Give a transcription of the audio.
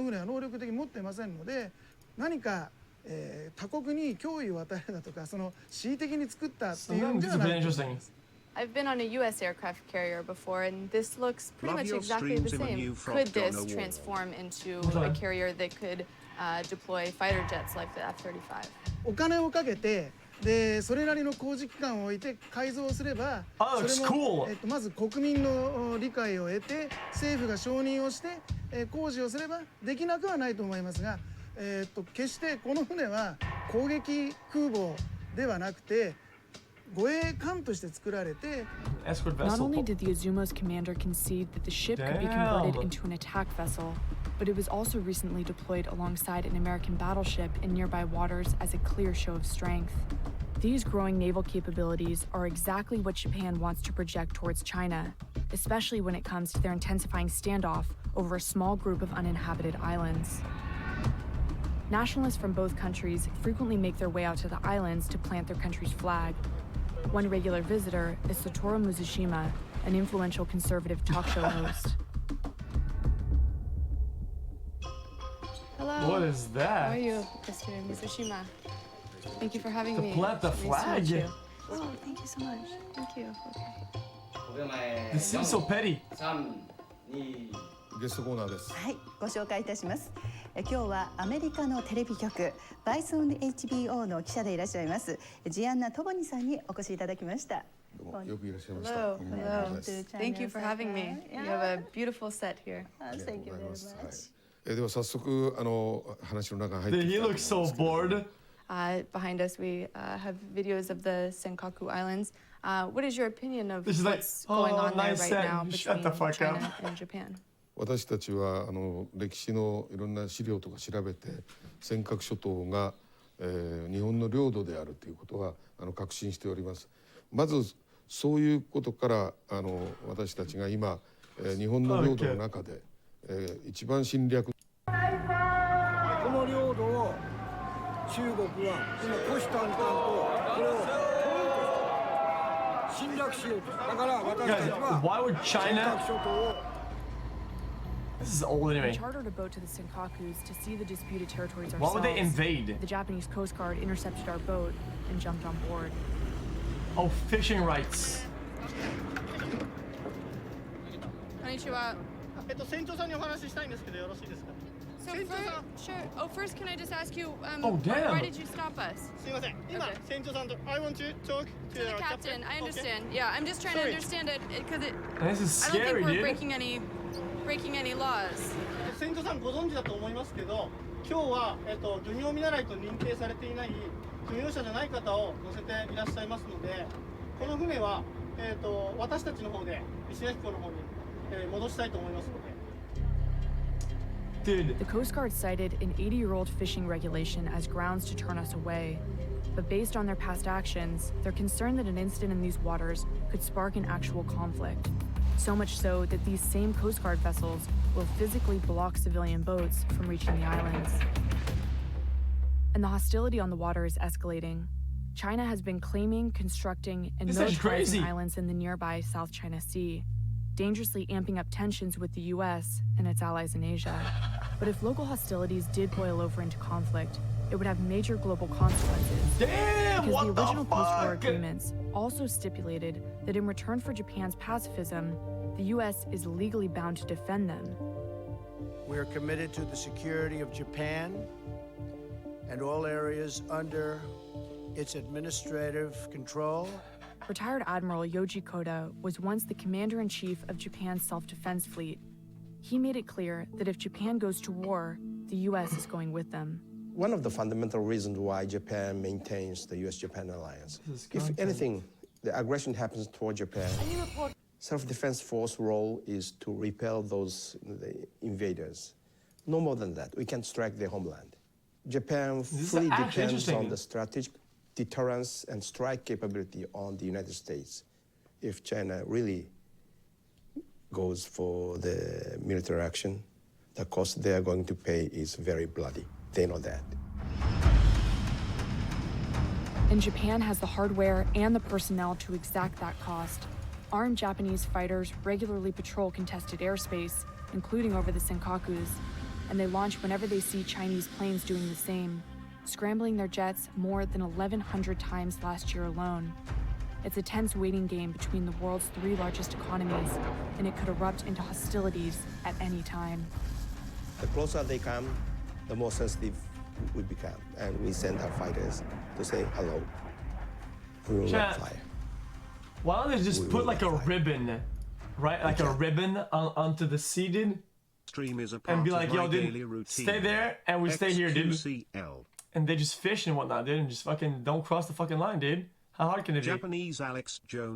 船は能力的に持っていませんので、何か、他国に脅威を与えるだとか、その恣意的に作ったっていうんではないと思います。I've been on a U.S. aircraft carrier before, and this looks pretty much exactly the same. Could this transform into a carrier that could deploy fighter jets like the F-35? お金をかけて、でそれなりの工事期間を置いて改造すれば、それも、まず国民の理解を得て政府が承認をして、工事をすればできなくはないと思いますが、決してこの船は攻撃空母ではなくて護衛艦として作られて。Not only did the Azumo's commander concede that the ship could be converted into an attack vessel, but it was also recently deployed alongside an American battleship in nearby waters as a clear show of strength. These growing naval capabilities are exactly what Japan wants to project towards China, especially when it comes to their intensifying standoff over a small group of uninhabited islands. Nationalists from both countries frequently make their way out to the islands to plant their country's flag. One regular visitor is Satoru Mizushima, an influential conservative talk show host. Hello. What is that? How are you, Mr. Mizushima? Thank you for having me. To plant the flag? Oh, thank you so much. Thank you. Okay. This seems so petty. ゲストコーナーです。はい、ご紹介いたします。今日はアメリカのテレビ局バイソン HBO の記者でいらっしゃいますジアンナ・トボニさんにお越しいただきました。どうもよくいらっしゃいました。 Hello. Hello. Thank you for having me. You have a beautiful set here. Thank you very much. では早速話の中に入っていきたいと思います。He looks so bored. Behind us, we have videos of the Senkaku Islands. What is your opinion of This is like, what's going on there nice right now set. between Shut the fuck China up. and Japan? 私たちは歴史のいろんな資料とか調べて尖閣諸島が、日本の領土であるということは確信しております。まずそういうことから私たちが今、日本の領土の中で、一番侵略。この領土を中国は今虎視眈々とこれを侵略しようと。だから私たちは尖閣諸島を This is old anyway. We chartered a boat to the Senkakus to see the disputed territories ourselves. Why would they invade? The Japanese Coast Guard intercepted our boat and jumped on board. Oh, fishing rights. Konnichiwa. 船長さんにお話ししたいんですけどよろしいですか。 So sure. Oh, first, can I just ask you, Oh, damn. why did you stop us? すいません。今船長さんと I want to talk To the captain. I understand. Yeah, I'm just trying to Sorry. understand it because This is I don't think scary, we're dude. breaking any laws. 船長さんご存知だと思いますけど、今日は漁業見習いと認定されていない漁業者じゃない方を乗せていらっしゃいますので、この船は私たちの方で石垣港の方に戻したいと思いますので。 Dude. The Coast Guard cited an 80-year-old fishing regulation as grounds to turn us away. But based on their past actions, they're concerned that an incident in these waters could spark an actual conflict. So much so that these same Coast Guard vessels will physically block civilian boats from reaching the islands. And the hostility on the water is escalating. China has been claiming, constructing, and militarizing islands in the nearby South China Sea, dangerously amping up tensions with the US and its allies in Asia. But if local hostilities did boil over into conflict, it would have major global consequences. Damn, because the original post-war agreements also stipulated that in return for Japan's pacifism, the US is legally bound to defend them. We are committed to the security of Japan and all areas under its administrative control. Retired Admiral Yoji Koda was once the commander-in-chief of Japan's self-defense fleet. He made it clear that if Japan goes to war, the US is going with them. One of the fundamental reasons why Japan maintains the US-Japan alliance, if anything, the aggression happens toward Japan, self-defense force role is to repel the invaders. No more than that. We can strike their homeland. Japan fully depends on the strategic deterrence and strike capability on the United States. If China really goes for the military action, the cost they are going to pay is very bloody. They know that. And Japan has the hardware and the personnel to exact that cost. Armed Japanese fighters regularly patrol contested airspace, including over the Senkakus. and they launch whenever they see Chinese planes doing the same, scrambling their jets more than 1,100 times last year alone. It's a tense waiting game between the world's 3 largest economies, and it could erupt into hostilities at any time. The closer they come, the more sensitive we become, and we send our fighters to say hello. We will not fly. Why don't they just put like a ribbon, right? Like a ribbon onto the sea, dude? And be like, yo, dude, stay there, and we stay here, dude. And they just fish and whatnot, dude, and just fucking don't cross the fucking line, dude. How hard can it be? Japanese Alex Jones.